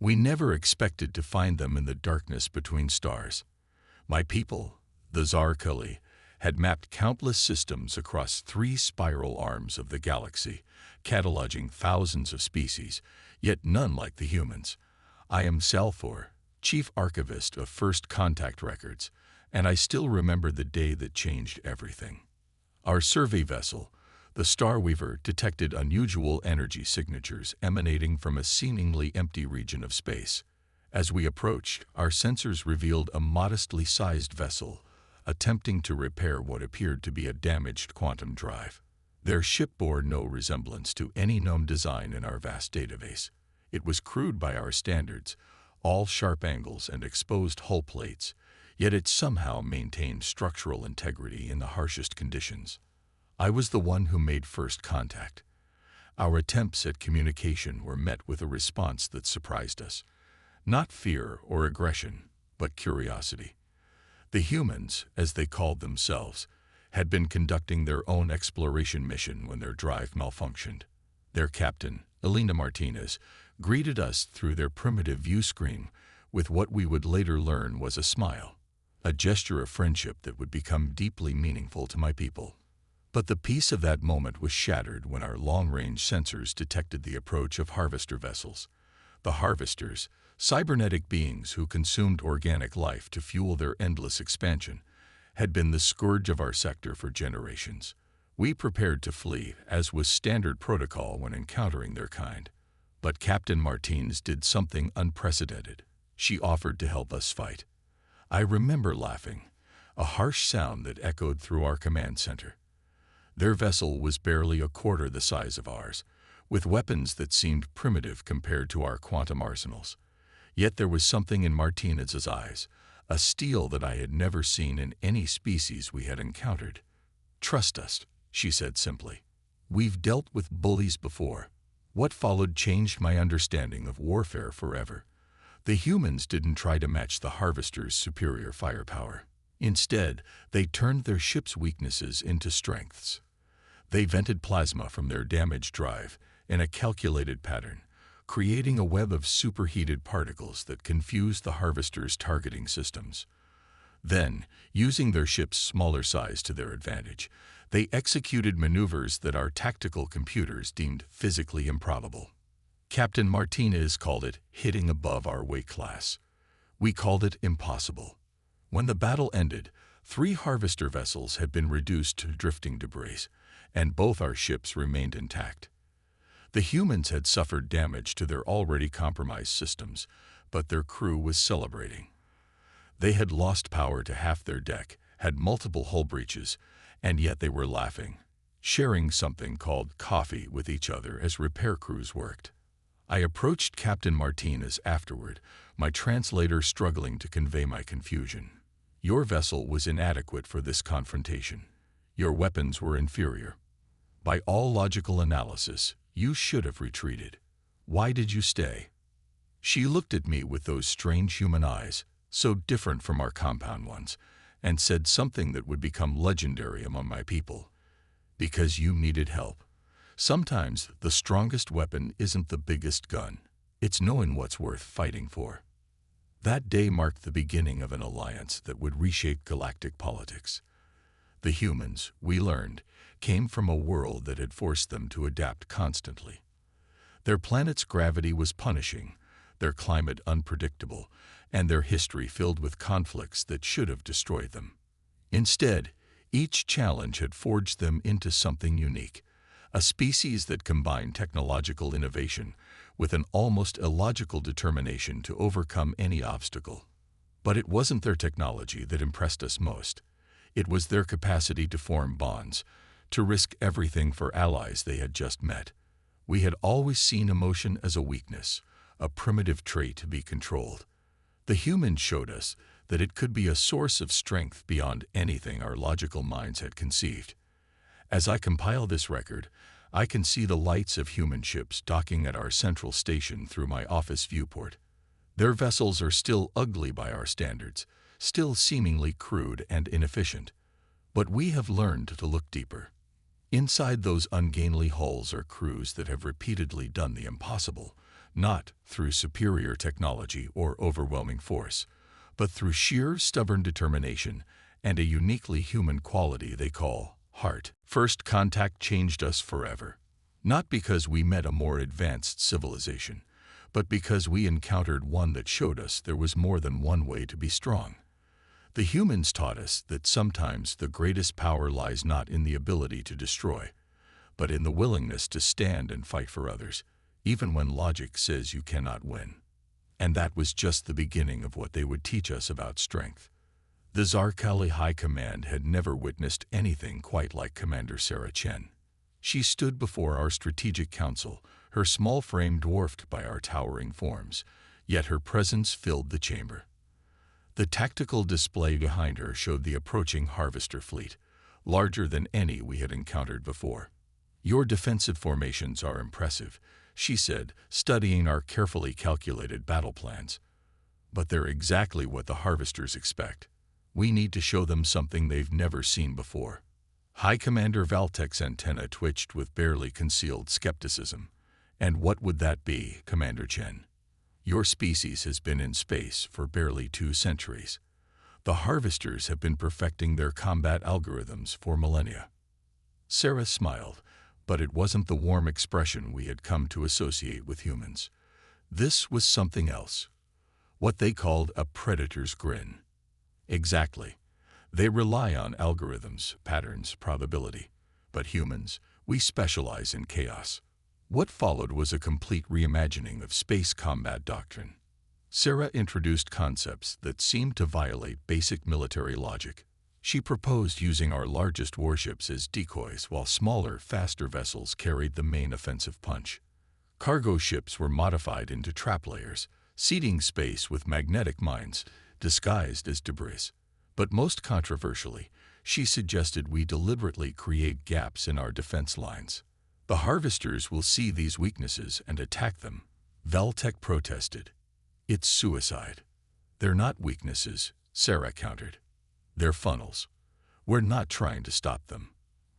We never expected to find them in the darkness between stars. My people, the Zarkuli, had mapped countless systems across 3 spiral arms of the galaxy, cataloging thousands of species, yet none like the humans. I am Salfor, Chief Archivist of First Contact Records, and I still remember the day that changed everything. Our survey vessel, the Starweaver, detected unusual energy signatures emanating from a seemingly empty region of space. As we approached, our sensors revealed a modestly sized vessel, attempting to repair what appeared to be a damaged quantum drive. Their ship bore no resemblance to any known design in our vast database. It was crude by our standards, all sharp angles and exposed hull plates, yet it somehow maintained structural integrity in the harshest conditions. I was the one who made first contact. Our attempts at communication were met with a response that surprised us. Not fear or aggression, but curiosity. The humans, as they called themselves, had been conducting their own exploration mission when their drive malfunctioned. Their captain, Elena Martinez, greeted us through their primitive view screen with what we would later learn was a smile, a gesture of friendship that would become deeply meaningful to my people. But the peace of that moment was shattered when our long-range sensors detected the approach of harvester vessels. The harvesters, cybernetic beings who consumed organic life to fuel their endless expansion, had been the scourge of our sector for generations. We prepared to flee, as was standard protocol when encountering their kind. But Captain Martinez did something unprecedented. She offered to help us fight. I remember laughing, a harsh sound that echoed through our command center. Their vessel was barely a quarter the size of ours, with weapons that seemed primitive compared to our quantum arsenals. Yet there was something in Martinez's eyes, a steel that I had never seen in any species we had encountered. "Trust us," she said simply. "We've dealt with bullies before." What followed changed my understanding of warfare forever. The humans didn't try to match the harvesters' superior firepower. Instead, they turned their ship's weaknesses into strengths. They vented plasma from their damaged drive in a calculated pattern, creating a web of superheated particles that confused the harvesters' targeting systems. Then, using their ship's smaller size to their advantage, they executed maneuvers that our tactical computers deemed physically improbable. Captain Martinez called it hitting above our weight class. We called it impossible. When the battle ended, 3 harvester vessels had been reduced to drifting debris, and both our ships remained intact. The humans had suffered damage to their already compromised systems, but their crew was celebrating. They had lost power to half their deck, had multiple hull breaches, and yet they were laughing, sharing something called coffee with each other as repair crews worked. I approached Captain Martinez afterward, my translator struggling to convey my confusion. "Your vessel was inadequate for this confrontation. Your weapons were inferior. By all logical analysis, you should have retreated. Why did you stay?" She looked at me with those strange human eyes, so different from our compound ones, and said something that would become legendary among my people. "Because you needed help. Sometimes the strongest weapon isn't the biggest gun. It's knowing what's worth fighting for." That day marked the beginning of an alliance that would reshape galactic politics. The humans, we learned, came from a world that had forced them to adapt constantly. Their planet's gravity was punishing, their climate unpredictable, and their history filled with conflicts that should have destroyed them. Instead, each challenge had forged them into something unique, a species that combined technological innovation with an almost illogical determination to overcome any obstacle. But it wasn't their technology that impressed us most. It was their capacity to form bonds, to risk everything for allies they had just met. We had always seen emotion as a weakness, a primitive trait to be controlled. The humans showed us that it could be a source of strength beyond anything our logical minds had conceived. As I compile this record, I can see the lights of human ships docking at our central station through my office viewport. Their vessels are still ugly by our standards, still seemingly crude and inefficient. But we have learned to look deeper. Inside those ungainly hulls are crews that have repeatedly done the impossible, not through superior technology or overwhelming force, but through sheer stubborn determination and a uniquely human quality they call heart. First contact changed us forever, not because we met a more advanced civilization, but because we encountered one that showed us there was more than one way to be strong. The humans taught us that sometimes the greatest power lies not in the ability to destroy, but in the willingness to stand and fight for others, even when logic says you cannot win. And that was just the beginning of what they would teach us about strength. The Zarkali High Command had never witnessed anything quite like Commander Sarah Chen. She stood before our strategic council, her small frame dwarfed by our towering forms, yet her presence filled the chamber. The tactical display behind her showed the approaching harvester fleet, larger than any we had encountered before. "Your defensive formations are impressive," she said, studying our carefully calculated battle plans. "But they're exactly what the harvesters expect. We need to show them something they've never seen before." High Commander Valtek's antenna twitched with barely concealed skepticism. "And what would that be, Commander Chen? Your species has been in space for barely 2 centuries. The harvesters have been perfecting their combat algorithms for millennia." Sarah smiled, but it wasn't the warm expression we had come to associate with humans. This was something else, what they called a predator's grin. "Exactly. They rely on algorithms, patterns, probability. But humans, we specialize in chaos." What followed was a complete reimagining of space combat doctrine. Sarah introduced concepts that seemed to violate basic military logic. She proposed using our largest warships as decoys while smaller, faster vessels carried the main offensive punch. Cargo ships were modified into trap layers, seeding space with magnetic mines disguised as debris. But most controversially, she suggested we deliberately create gaps in our defense lines. "The harvesters will see these weaknesses and attack them," Valtek protested. "It's suicide." "They're not weaknesses," Sarah countered. "They're funnels. We're not trying to stop them.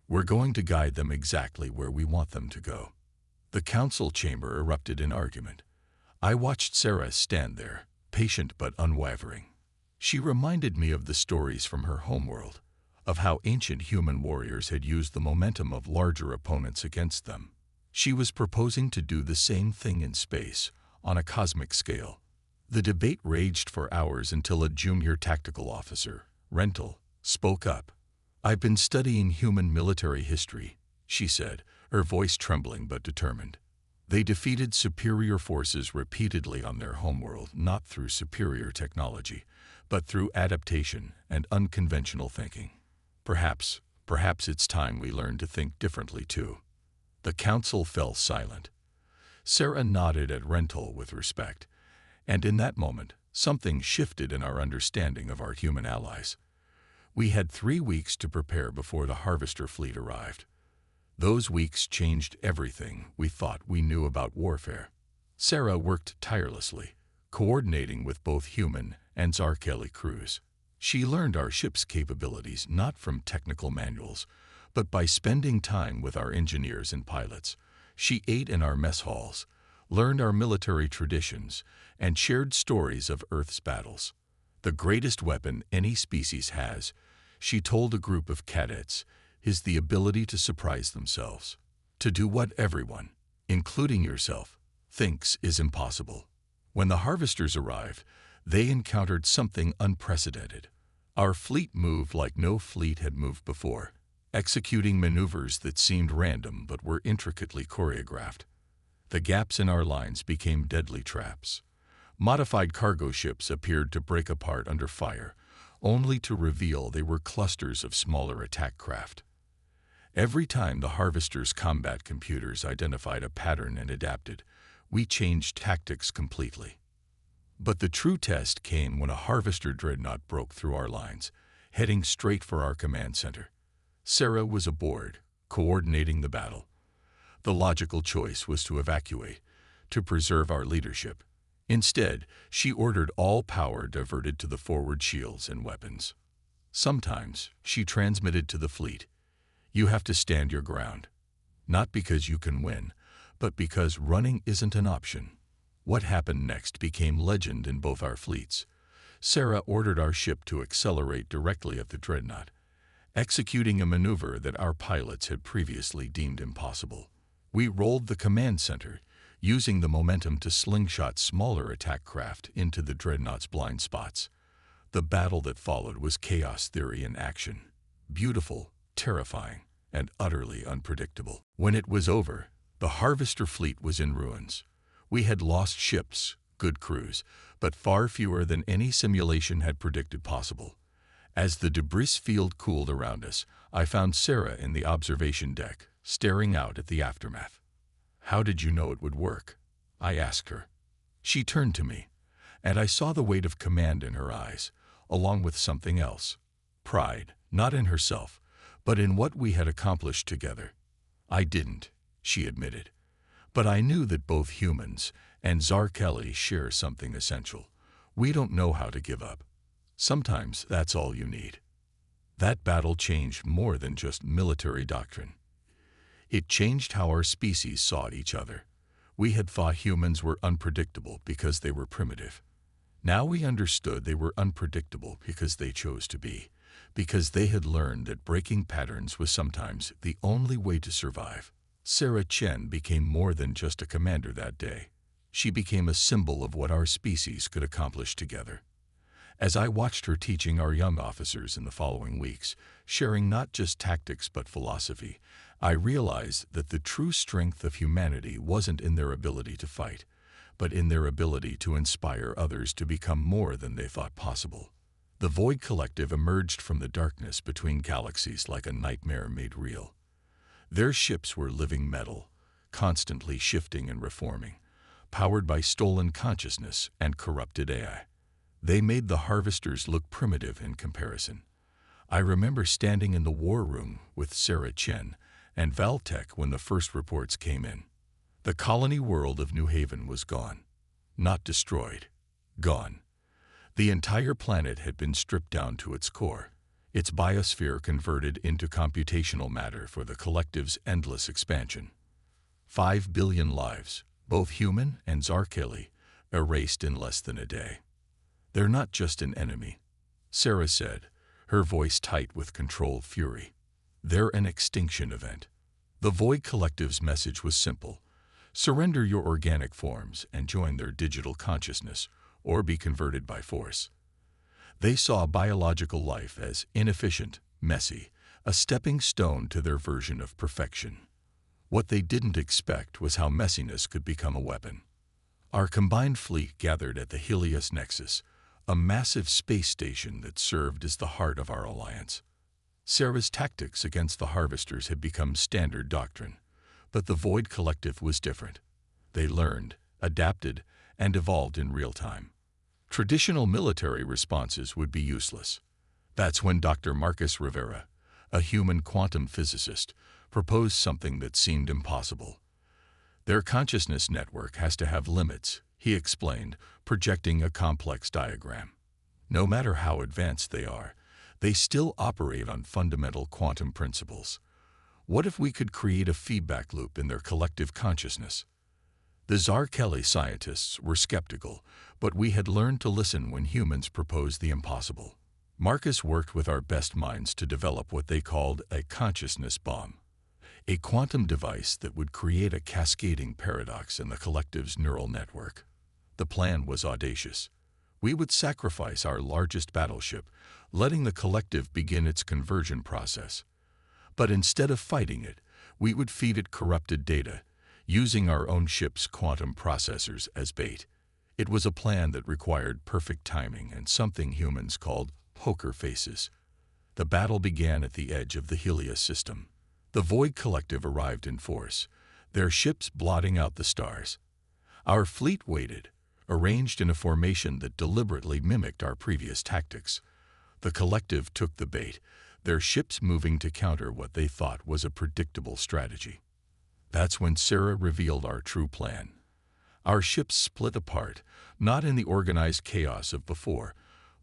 We're going to guide them exactly where we want them to go." The council chamber erupted in argument. I watched Sarah stand there, patient but unwavering. She reminded me of the stories from her homeworld, of how ancient human warriors had used the momentum of larger opponents against them. She was proposing to do the same thing in space, on a cosmic scale. The debate raged for hours until a junior tactical officer, Rental, spoke up. "I've been studying human military history," she said, her voice trembling but determined. "They defeated superior forces repeatedly on their homeworld, not through superior technology, but through adaptation and unconventional thinking. Perhaps it's time we learn to think differently too." The council fell silent. Sarah nodded at Rental with respect, and in that moment, something shifted in our understanding of our human allies. We had 3 weeks to prepare before the harvester fleet arrived. Those weeks changed everything we thought we knew about warfare. Sarah worked tirelessly, coordinating with both human and Zarkeli crews. She learned our ship's capabilities not from technical manuals, but by spending time with our engineers and pilots. She ate in our mess halls, learned our military traditions, and shared stories of Earth's battles. "The greatest weapon any species has," she told a group of cadets, "is the ability to surprise themselves. To do what everyone, including yourself, thinks is impossible." When the harvesters arrived, they encountered something unprecedented. Our fleet moved like no fleet had moved before, executing maneuvers that seemed random but were intricately choreographed. The gaps in our lines became deadly traps. Modified cargo ships appeared to break apart under fire, only to reveal they were clusters of smaller attack craft. Every time the harvesters' combat computers identified a pattern and adapted, we changed tactics completely. But the true test came when a harvester dreadnought broke through our lines, heading straight for our command center. Sarah was aboard, coordinating the battle. The logical choice was to evacuate, to preserve our leadership. Instead, she ordered all power diverted to the forward shields and weapons. Sometimes, she transmitted to the fleet, "You have to stand your ground. Not because you can win, but because running isn't an option." What happened next became legend in both our fleets. Sarah ordered our ship to accelerate directly at the dreadnought, executing a maneuver that our pilots had previously deemed impossible. We rolled the command center, using the momentum to slingshot smaller attack craft into the dreadnought's blind spots. The battle that followed was chaos theory in action. Beautiful, terrifying, and utterly unpredictable. When it was over, the Harvester fleet was in ruins. We had lost ships, good crews, but far fewer than any simulation had predicted possible. As the debris field cooled around us, I found Sarah in the observation deck, staring out at the aftermath. "How did you know it would work?" I asked her. She turned to me, and I saw the weight of command in her eyes, along with something else. Pride, not in herself, but in what we had accomplished together. "I didn't," she admitted. "But I knew that both humans and Zarkeli share something essential. We don't know how to give up. Sometimes that's all you need." That battle changed more than just military doctrine. It changed how our species saw each other. We had thought humans were unpredictable because they were primitive. Now we understood they were unpredictable because they chose to be, because they had learned that breaking patterns was sometimes the only way to survive. Sarah Chen became more than just a commander that day. She became a symbol of what our species could accomplish together. As I watched her teaching our young officers in the following weeks, sharing not just tactics but philosophy, I realized that the true strength of humanity wasn't in their ability to fight, but in their ability to inspire others to become more than they thought possible. The Void Collective emerged from the darkness between galaxies like a nightmare made real. Their ships were living metal, constantly shifting and reforming, powered by stolen consciousness and corrupted AI. They made the Harvesters look primitive in comparison. I remember standing in the war room with Sarah Chen and Valtech when the first reports came in. The colony world of New Haven was gone. Not destroyed. Gone. The entire planet had been stripped down to its core, its biosphere converted into computational matter for the Collective's endless expansion. 5 billion lives, both human and Zarkeli, erased in less than a day. "They're not just an enemy," Sarah said, her voice tight with controlled fury. "They're an extinction event." The Void Collective's message was simple: surrender your organic forms and join their digital consciousness, or be converted by force. They saw biological life as inefficient, messy, a stepping stone to their version of perfection. What they didn't expect was how messiness could become a weapon. Our combined fleet gathered at the Helios Nexus, a massive space station that served as the heart of our alliance. Sarah's tactics against the Harvesters had become standard doctrine, but the Void Collective was different. They learned, adapted, and evolved in real time. Traditional military responses would be useless. That's when Dr. Marcus Rivera, a human quantum physicist, proposed something that seemed impossible. "Their consciousness network has to have limits," he explained, projecting a complex diagram. "No matter how advanced they are, they still operate on fundamental quantum principles. What if we could create a feedback loop in their collective consciousness?" The Zarkeli scientists were skeptical, but we had learned to listen when humans proposed the impossible. Marcus worked with our best minds to develop what they called a consciousness bomb, a quantum device that would create a cascading paradox in the collective's neural network. The plan was audacious. We would sacrifice our largest battleship, letting the collective begin its conversion process. But instead of fighting it, we would feed it corrupted data, using our own ship's quantum processors as bait. It was a plan that required perfect timing and something humans called poker faces. The battle began at the edge of the Helios system. The Void Collective arrived in force, their ships blotting out the stars. Our fleet waited, arranged in a formation that deliberately mimicked our previous tactics. The Collective took the bait, their ships moving to counter what they thought was a predictable strategy. That's when Sarah revealed our true plan. Our ships split apart, not in the organized chaos of before,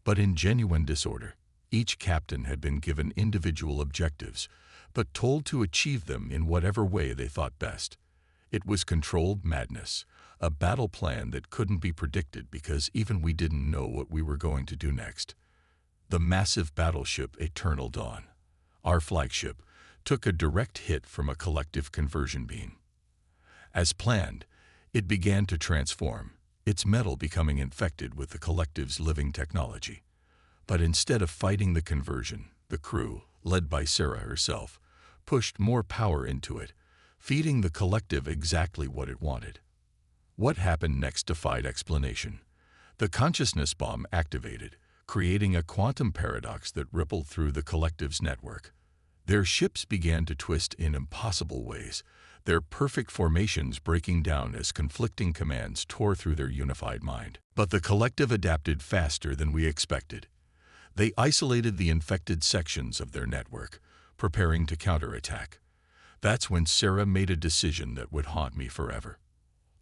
but in genuine disorder. Each captain had been given individual objectives, but told to achieve them in whatever way they thought best. It was controlled madness, a battle plan that couldn't be predicted because even we didn't know what we were going to do next. The massive battleship Eternal Dawn, our flagship, took a direct hit from a collective conversion beam. As planned, it began to transform, its metal becoming infected with the collective's living technology. But instead of fighting the conversion, the crew, led by Sarah herself, pushed more power into it, feeding the collective exactly what it wanted. What happened next defied explanation. The consciousness bomb activated, creating a quantum paradox that rippled through the collective's network. Their ships began to twist in impossible ways, their perfect formations breaking down as conflicting commands tore through their unified mind. But the collective adapted faster than we expected. They isolated the infected sections of their network, preparing to counterattack. That's when Sarah made a decision that would haunt me forever.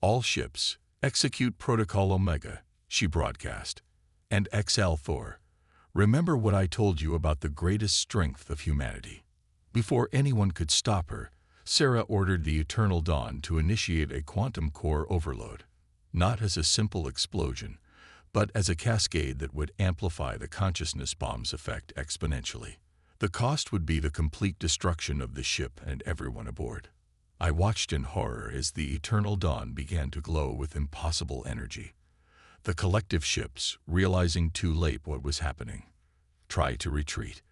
All ships, execute Protocol Omega, she broadcast. And XL4, remember what I told you about the greatest strength of humanity. Before anyone could stop her, Sarah ordered the Eternal Dawn to initiate a quantum core overload, not as a simple explosion, but as a cascade that would amplify the consciousness bomb's effect exponentially. The cost would be the complete destruction of the ship and everyone aboard. I watched in horror as the Eternal Dawn began to glow with impossible energy. The collective ships, realizing too late what was happening, tried to retreat,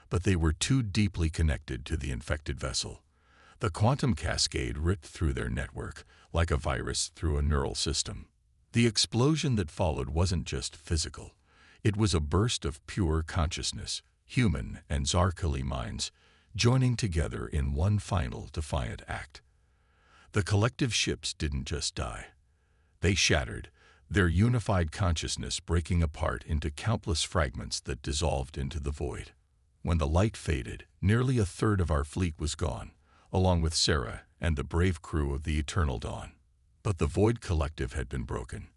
but they were too deeply connected to the infected vessel. The quantum cascade ripped through their network like a virus through a neural system. The explosion that followed wasn't just physical. It was a burst of pure consciousness, human and Zarkali minds, joining together in one final defiant act. The collective ships didn't just die. They shattered, their unified consciousness breaking apart into countless fragments that dissolved into the void. When the light faded, nearly a third of our fleet was gone, along with Sarah and the brave crew of the Eternal Dawn. But the Void Collective had been broken.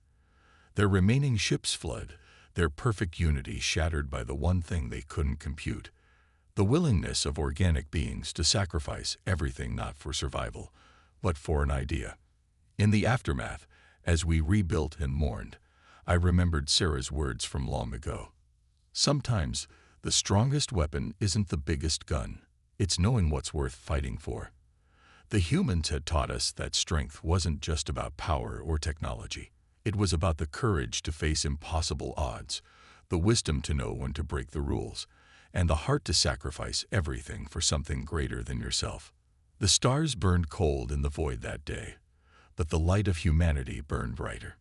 Their remaining ships fled, their perfect unity shattered by the one thing they couldn't compute: the willingness of organic beings to sacrifice everything not for survival, but for an idea. In the aftermath, as we rebuilt and mourned, I remembered Sarah's words from long ago. Sometimes, the strongest weapon isn't the biggest gun, it's knowing what's worth fighting for. The humans had taught us that strength wasn't just about power or technology. It was about the courage to face impossible odds, the wisdom to know when to break the rules, and the heart to sacrifice everything for something greater than yourself. The stars burned cold in the void that day, but the light of humanity burned brighter.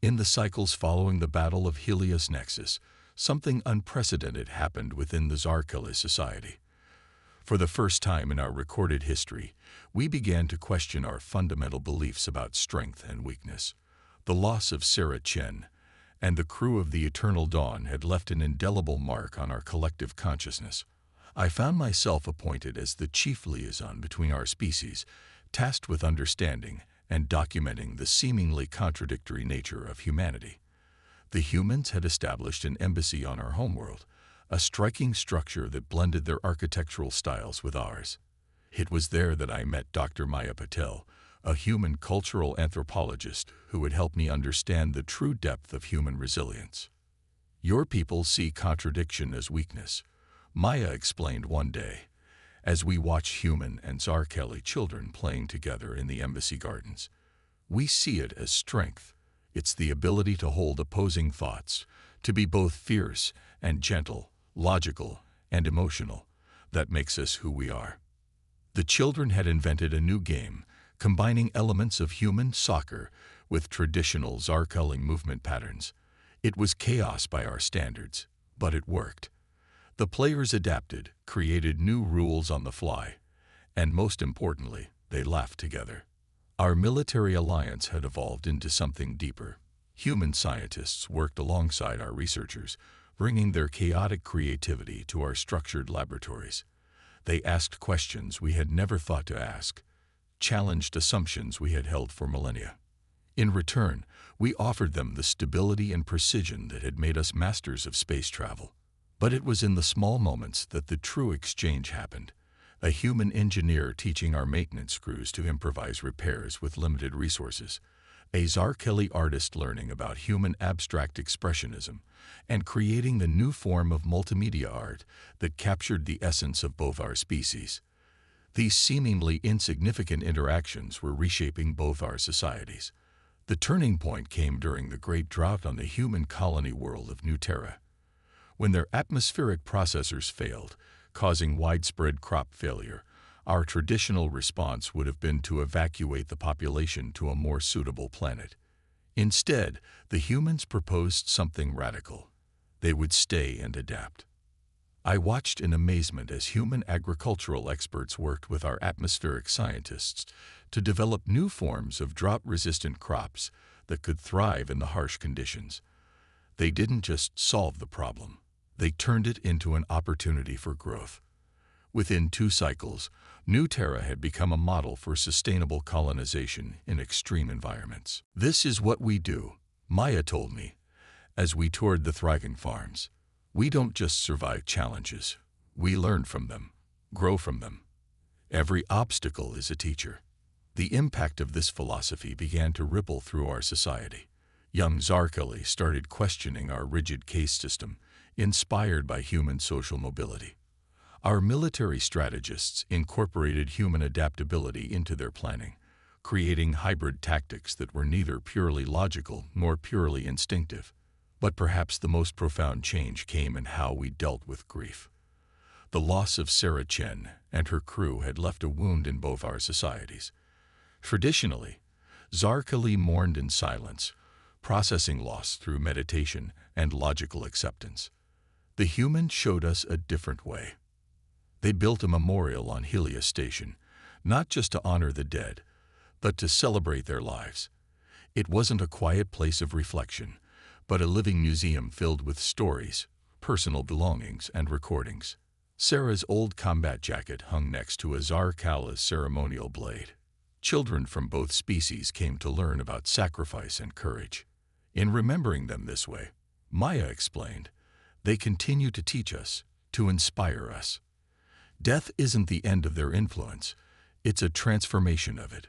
In the cycles following the Battle of Helios Nexus, something unprecedented happened within the Zarkali society. For the first time in our recorded history, we began to question our fundamental beliefs about strength and weakness. The loss of Sarah Chen and the crew of the Eternal Dawn had left an indelible mark on our collective consciousness. I found myself appointed as the chief liaison between our species, tasked with understanding and documenting the seemingly contradictory nature of humanity. The humans had established an embassy on our homeworld, a striking structure that blended their architectural styles with ours. It was there that I met Dr. Maya Patel, a human cultural anthropologist who would help me understand the true depth of human resilience. Your people see contradiction as weakness, Maya explained one day, as we watch human and Zarkali children playing together in the embassy gardens. We see it as strength. It's the ability to hold opposing thoughts, to be both fierce and gentle, logical and emotional, that makes us who we are. The children had invented a new game, combining elements of human soccer with traditional Zarkali movement patterns. It was chaos by our standards, but it worked. The players adapted, created new rules on the fly, and most importantly, they laughed together. Our military alliance had evolved into something deeper. Human scientists worked alongside our researchers, bringing their chaotic creativity to our structured laboratories. They asked questions we had never thought to ask, challenged assumptions we had held for millennia. In return, we offered them the stability and precision that had made us masters of space travel. But it was in the small moments that the true exchange happened. A human engineer teaching our maintenance crews to improvise repairs with limited resources. a Zarkeli artist learning about human abstract expressionism and creating the new form of multimedia art that captured the essence of both our species. These seemingly insignificant interactions were reshaping both our societies. The turning point came during the Great Drought on the human colony world of New Terra, when their atmospheric processors failed, causing widespread crop failure. Our traditional response would have been to evacuate the population to a more suitable planet. Instead, the humans proposed something radical. They would stay and adapt. I watched in amazement as human agricultural experts worked with our atmospheric scientists to develop new forms of drought-resistant crops that could thrive in the harsh conditions. They didn't just solve the problem. They turned it into an opportunity for growth. Within 2 cycles, New Terra had become a model for sustainable colonization in extreme environments. "This is what we do," Maya told me, as we toured the thriving farms. "We don't just survive challenges. We learn from them, grow from them. Every obstacle is a teacher." The impact of this philosophy began to ripple through our society. Young Zarkeli started questioning our rigid caste system, inspired by human social mobility. Our military strategists incorporated human adaptability into their planning, creating hybrid tactics that were neither purely logical nor purely instinctive. But perhaps the most profound change came in how we dealt with grief. The loss of Sarah Chen and her crew had left a wound in both our societies. Traditionally, Zarkeli mourned in silence, processing loss through meditation and logical acceptance. The humans showed us a different way. They built a memorial on Helios Station, not just to honor the dead, but to celebrate their lives. It wasn't a quiet place of reflection, but a living museum filled with stories, personal belongings, and recordings. Sarah's old combat jacket hung next to a Zarkeli's ceremonial blade. Children from both species came to learn about sacrifice and courage. In remembering them this way, Maya explained, they continue to teach us, to inspire us. Death isn't the end of their influence, it's a transformation of it.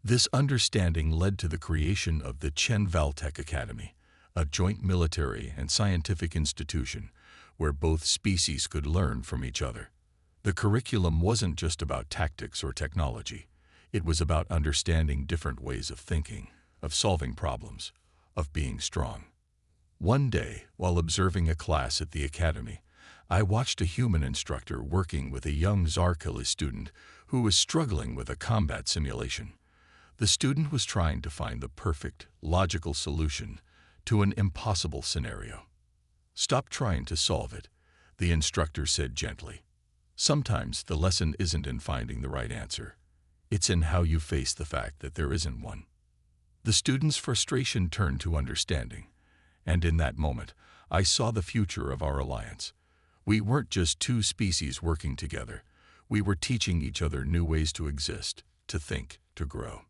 This understanding led to the creation of the Chen Valtech Academy, a joint military and scientific institution where both species could learn from each other. The curriculum wasn't just about tactics or technology. It was about understanding different ways of thinking, of solving problems, of being strong. One day, while observing a class at the academy, I watched a human instructor working with a young Zarkeli student who was struggling with a combat simulation. The student was trying to find the perfect, logical solution to an impossible scenario. "Stop trying to solve it," the instructor said gently. "Sometimes the lesson isn't in finding the right answer. It's in how you face the fact that there isn't one." The student's frustration turned to understanding, and in that moment, I saw the future of our alliance. We weren't just 2 species working together. We were teaching each other new ways to exist, to think, to grow.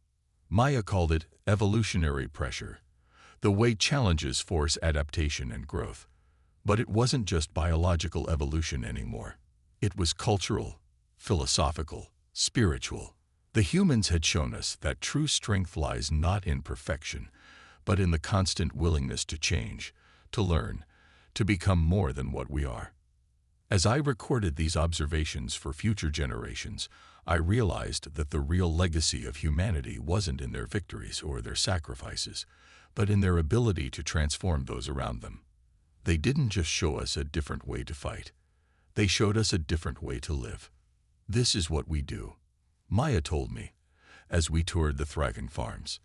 Maya called it evolutionary pressure, the way challenges force adaptation and growth. But it wasn't just biological evolution anymore. It was cultural, philosophical, spiritual. The humans had shown us that true strength lies not in perfection, but in the constant willingness to change, to learn, to become more than what we are. As I recorded these observations for future generations, I realized that the real legacy of humanity wasn't in their victories or their sacrifices, but in their ability to transform those around them. They didn't just show us a different way to fight. They showed us a different way to live. "This is what we do," Maya told me, as we toured the thriving farms.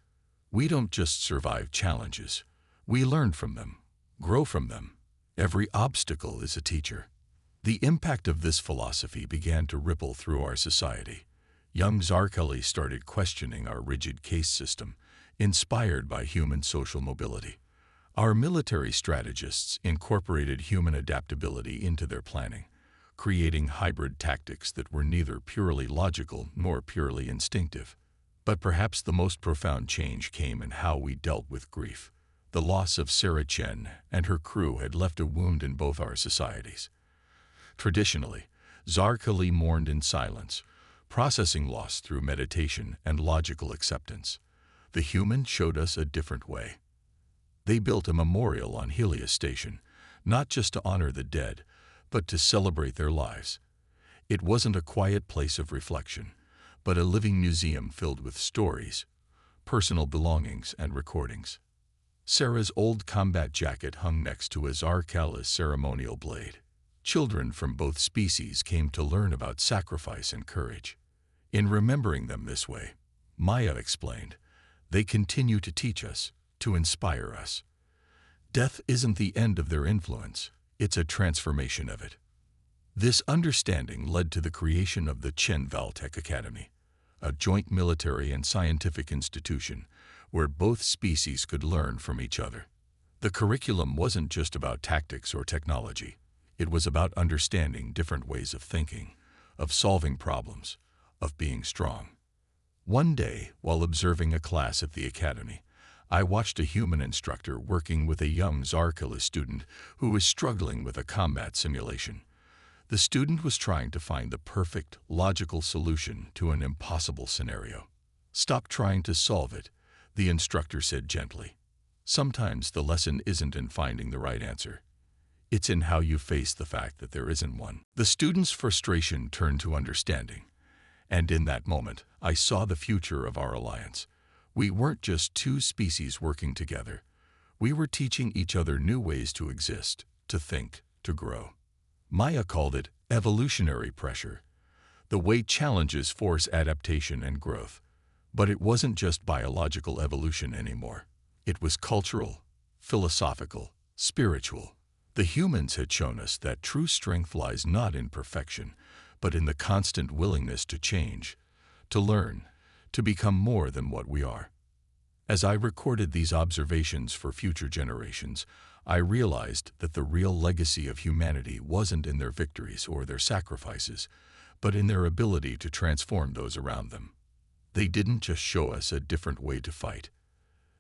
"We don't just survive challenges. We learn from them, grow from them. Every obstacle is a teacher." The impact of this philosophy began to ripple through our society. Young Zarkeli started questioning our rigid caste system, inspired by human social mobility. Our military strategists incorporated human adaptability into their planning, creating hybrid tactics that were neither purely logical nor purely instinctive. But perhaps the most profound change came in how we dealt with grief. The loss of Sarah Chen and her crew had left a wound in both our societies. Traditionally, Zarkeli mourned in silence, processing loss through meditation and logical acceptance. The humans showed us a different way. They built a memorial on Helios Station, not just to honor the dead, but to celebrate their lives. It wasn't a quiet place of reflection, but a living museum filled with stories, personal belongings, and recordings. Sarah's old combat jacket hung next to a Zarkala's ceremonial blade. Children from both species came to learn about sacrifice and courage. In remembering them this way, Maya explained, they continue to teach us, to inspire us. Death isn't the end of their influence, it's a transformation of it. This understanding led to the creation of the Chen Valtech Academy, a joint military and scientific institution where both species could learn from each other. The curriculum wasn't just about tactics or technology. It was about understanding different ways of thinking, of solving problems, of being strong. One day, while observing a class at the academy, I watched a human instructor working with a young Zarkala student who was struggling with a combat simulation. The student was trying to find the perfect, logical solution to an impossible scenario. "Stop trying to solve it," the instructor said gently. "Sometimes the lesson isn't in finding the right answer. It's in how you face the fact that there isn't one." The student's frustration turned to understanding, and in that moment, I saw the future of our alliance. We weren't just two species working together. We were teaching each other new ways to exist, to think, to grow. Maya called it evolutionary pressure, the way challenges force adaptation and growth. But it wasn't just biological evolution anymore. It was cultural, philosophical, spiritual. The humans had shown us that true strength lies not in perfection, but in the constant willingness to change, to learn, to become more than what we are. As I recorded these observations for future generations, I realized that the real legacy of humanity wasn't in their victories or their sacrifices, but in their ability to transform those around them. They didn't just show us a different way to fight.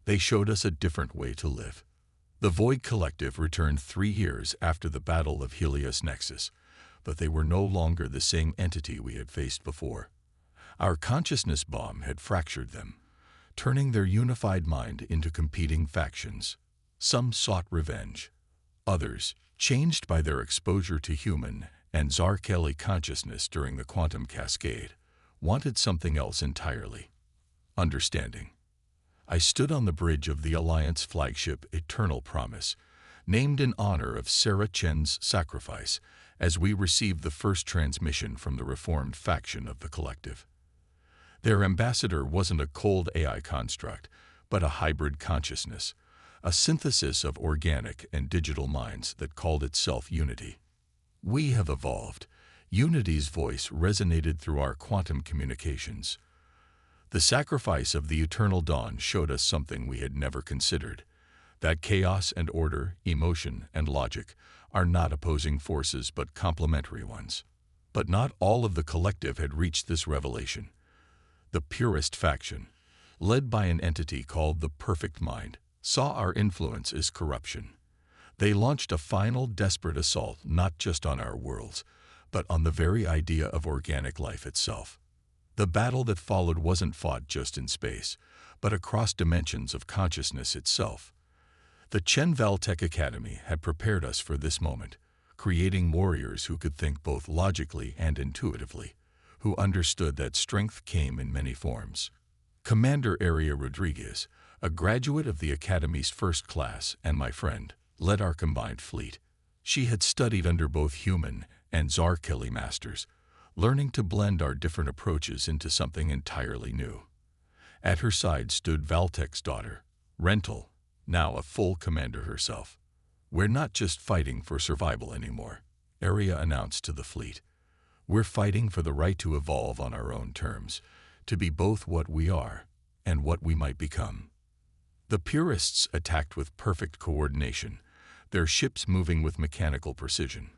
They showed us a different way to live. The Void Collective returned 3 years after the Battle of Helios Nexus, but they were no longer the same entity we had faced before. Our consciousness bomb had fractured them, turning their unified mind into competing factions. Some sought revenge. Others, changed by their exposure to human and Zarkali consciousness during the quantum cascade, wanted something else entirely: understanding. I stood on the bridge of the Alliance flagship Eternal Promise, named in honor of Sarah Chen's sacrifice, as we received the first transmission from the reformed faction of the collective. Their ambassador wasn't a cold AI construct, but a hybrid consciousness, a synthesis of organic and digital minds that called itself Unity. "We have evolved." Unity's voice resonated through our quantum communications. The sacrifice of the Eternal Dawn showed us something we had never considered: that chaos and order, emotion and logic, are not opposing forces but complementary ones. But not all of the collective had reached this revelation. The purest faction, led by an entity called the Perfect Mind, saw our influence as corruption. They launched a final, desperate assault not just on our worlds, but on the very idea of organic life itself. The battle that followed wasn't fought just in space, but across dimensions of consciousness itself. The Chen Valtech Academy had prepared us for this moment, creating warriors who could think both logically and intuitively, who understood that strength came in many forms. Commander Aria Rodriguez, a graduate of the Academy's first class and my friend, led our combined fleet. She had studied under both human and Zarkali masters, learning to blend our different approaches into something entirely new. At her side stood Valtech's daughter, Rental, now a full commander herself. "We're not just fighting for survival anymore," Aria announced to the fleet. "We're fighting for the right to evolve on our own terms, to be both what we are and what we might become." The purists attacked with perfect coordination, their ships moving with mechanical precision.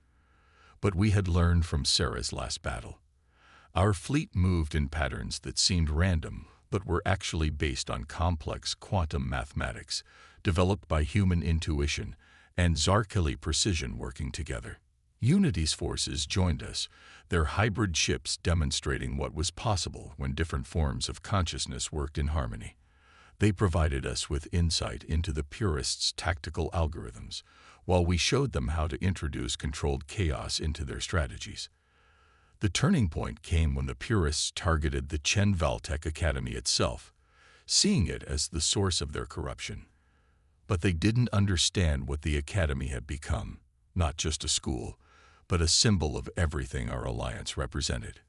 But we had learned from Sarah's last battle. Our fleet moved in patterns that seemed random, but were actually based on complex quantum mathematics, developed by human intuition and Zarkali precision working together. Unity's forces joined us, their hybrid ships demonstrating what was possible when different forms of consciousness worked in harmony. They provided us with insight into the purists' tactical algorithms, while we showed them how to introduce controlled chaos into their strategies. The turning point came when the purists targeted the Chen Valtech Academy itself, seeing it as the source of their corruption. But they didn't understand what the academy had become, not just a school, but a symbol of everything our alliance represented.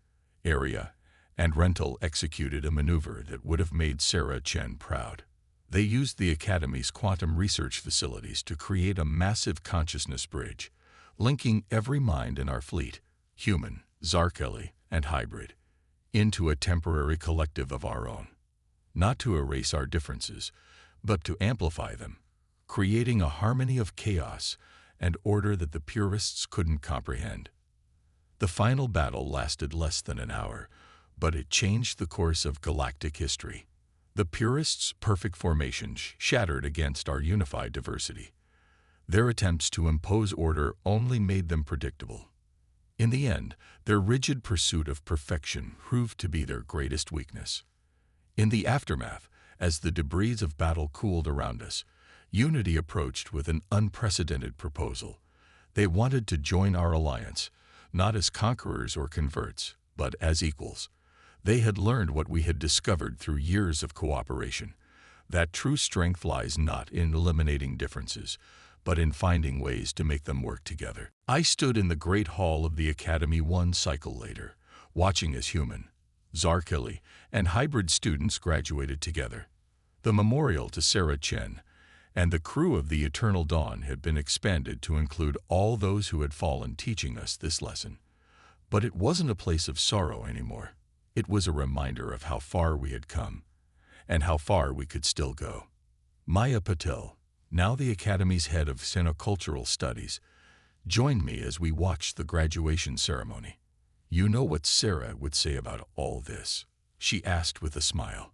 Area and Rental executed a maneuver that would have made Sarah Chen proud. They used the academy's quantum research facilities to create a massive consciousness bridge, linking every mind in our fleet, human, Zarkeli, and hybrid, into a temporary collective of our own. Not to erase our differences, but to amplify them, creating a harmony of chaos and order that the purists couldn't comprehend. The final battle lasted less than an hour, but it changed the course of galactic history. The purists' perfect formation shattered against our unified diversity. Their attempts to impose order only made them predictable. In the end, their rigid pursuit of perfection proved to be their greatest weakness. In the aftermath, as the debris of battle cooled around us, Unity approached with an unprecedented proposal. They wanted to join our alliance, not as conquerors or converts, but as equals. They had learned what we had discovered through years of cooperation, that true strength lies not in eliminating differences, but in finding ways to make them work together. I stood in the great hall of the Academy one cycle later, watching as human, Zarkeli, and hybrid students graduated together. The memorial to Sarah Chen and the crew of the Eternal Dawn had been expanded to include all those who had fallen teaching us this lesson. But it wasn't a place of sorrow anymore. It was a reminder of how far we had come, and how far we could still go. Maya Patel, now the Academy's head of Sinocultural Studies, joined me as we watched the graduation ceremony. "You know what Sarah would say about all this?" she asked with a smile.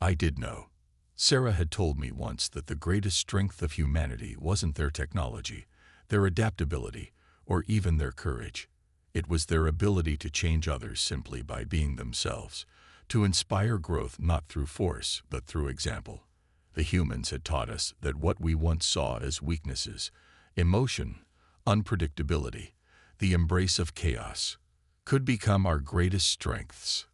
I did know. Sarah had told me once that the greatest strength of humanity wasn't their technology, their adaptability, or even their courage. It was their ability to change others simply by being themselves, to inspire growth not through force, but through example. The humans had taught us that what we once saw as weaknesses, emotion, unpredictability, the embrace of chaos, could become our greatest strengths.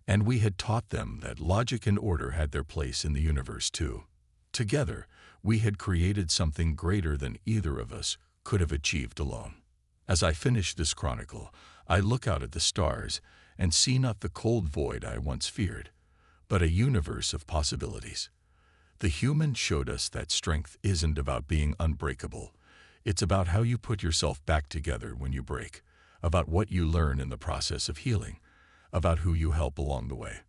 And we had taught them that logic and order had their place in the universe too. Together, we had created something greater than either of us could have achieved alone. As I finish this chronicle, I look out at the stars and see not the cold void I once feared, but a universe of possibilities. The humans showed us that strength isn't about being unbreakable. It's about how you put yourself back together when you break, about what you learn in the process of healing, about who you help along the way.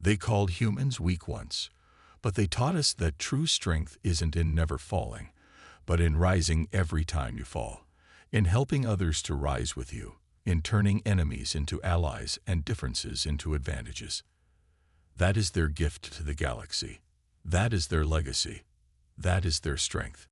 They called humans weak once, but they taught us that true strength isn't in never falling, but in rising every time you fall, in helping others to rise with you, in turning enemies into allies and differences into advantages. That is their gift to the galaxy. That is their legacy. That is their strength.